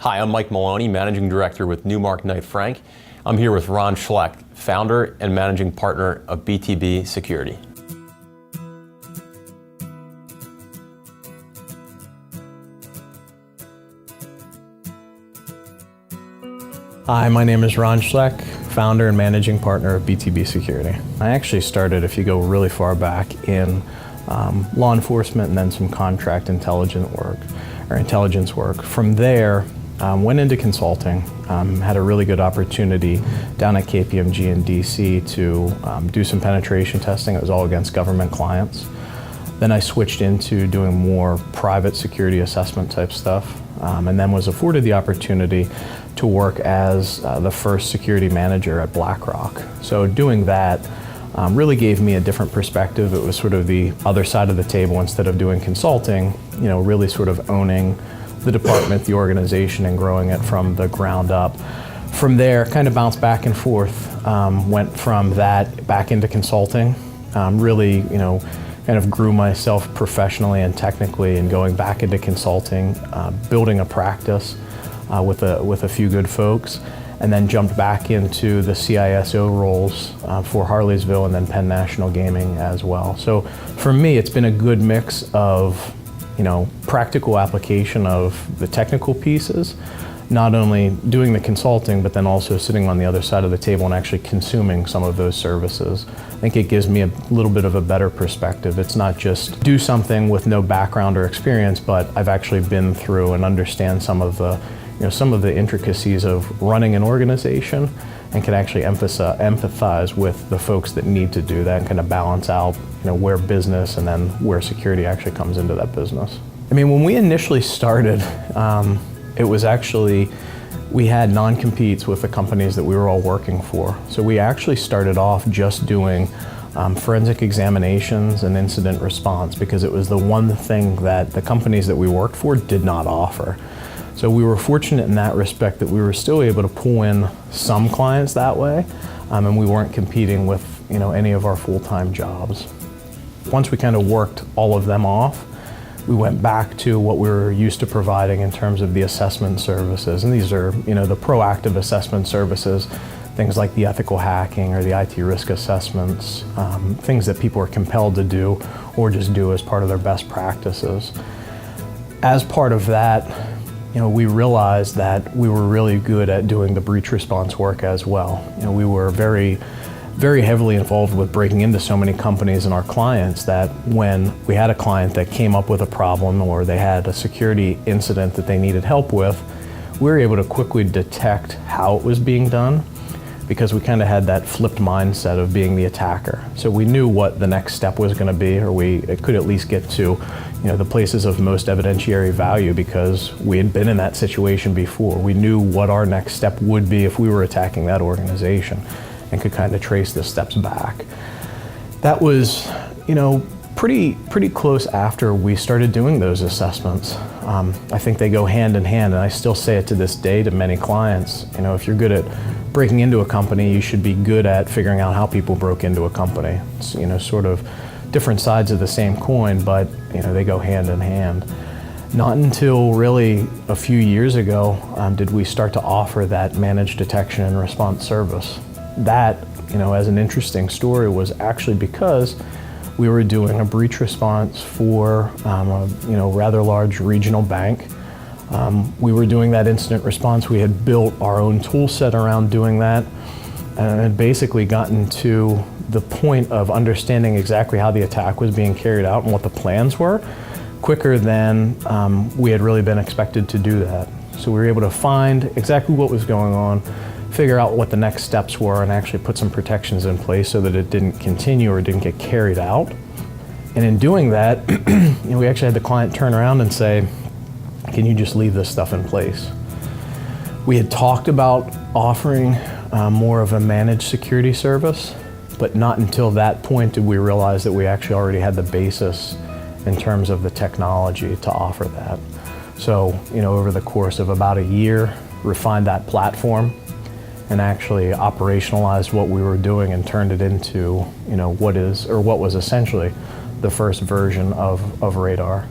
Hi, I'm Mike Maloney, Managing Director with Newmark Knight Frank. I'm here with Ron Schlecht, Founder and Managing Partner of BTB Security. Hi, my name is Ron Schlecht, Founder and Managing Partner of BTB Security. I actually started, if you go really far back, in law enforcement and then some contract intelligence work. From there, went into consulting, had a really good opportunity down at KPMG in DC to do some penetration testing. It was all against government clients. Then I switched into doing more private security assessment type stuff, and then was afforded the opportunity to work as the first security manager at BlackRock. So doing that really gave me a different perspective. It was sort of the other side of the table. Instead of doing consulting, really sort of owning the department, the organization, and growing it from the ground up. From there, kind of bounced back and forth, went from that back into consulting, really, kind of grew myself professionally and technically, and going back into consulting, building a practice with a few good folks, and then jumped back into the CISO roles for Harleysville and then Penn National Gaming as well. So for me, it's been a good mix of practical application of the technical pieces, not only doing the consulting, but then also sitting on the other side of the table and actually consuming some of those services. I think it gives me a little bit of a better perspective. It's not just do something with no background or experience, but I've actually been through and understand some of the intricacies of running an organization, and can actually empathize with the folks that need to do that and kind of balance out where business and then where security actually comes into that business. I mean, when we initially started, it was actually, we had non-competes with the companies that we were all working for. So we actually started off just doing forensic examinations and incident response, because it was the one thing that the companies that we worked for did not offer. So we were fortunate in that respect that we were still able to pull in some clients that way, and we weren't competing with any of our full-time jobs. Once we kind of worked all of them off, we went back to what we were used to providing in terms of the assessment services. And these are the proactive assessment services, things like the ethical hacking or the IT risk assessments, things that people are compelled to do or just do as part of their best practices. As part of that, we realized that we were really good at doing the breach response work as well. We were very, very heavily involved with breaking into so many companies and our clients that when we had a client that came up with a problem or they had a security incident that they needed help with, we were able to quickly detect how it was being done, because we kind of had that flipped mindset of being the attacker. So we knew what the next step was going to be, or we could at least get to the places of most evidentiary value, because we had been in that situation before. We knew what our next step would be if we were attacking that organization, and could kind of trace the steps back. That was, pretty close after we started doing those assessments. I think they go hand in hand, and I still say it to this day to many clients. If you're good at breaking into a company, you should be good at figuring out how people broke into a company. It's, sort of different sides of the same coin, but they go hand in hand. Not until really a few years ago did we start to offer that managed detection and response service. That, as an interesting story, was actually because we were doing a breach response for a rather large regional bank. We were doing that incident response. We had built our own tool set around doing that, and had basically gotten to the point of understanding exactly how the attack was being carried out and what the plans were, quicker than we had really been expected to do that. So we were able to find exactly what was going on, figure out what the next steps were, and actually put some protections in place so that it didn't continue or didn't get carried out. And in doing that, we actually had the client turn around and say, "Can you just leave this stuff in place?" We had talked about offering more of a managed security service, but not until that point did we realize that we actually already had the basis in terms of the technology to offer that. So, over the course of about a year, refined that platform and actually operationalized what we were doing and turned it into, what was essentially the first version of Radar.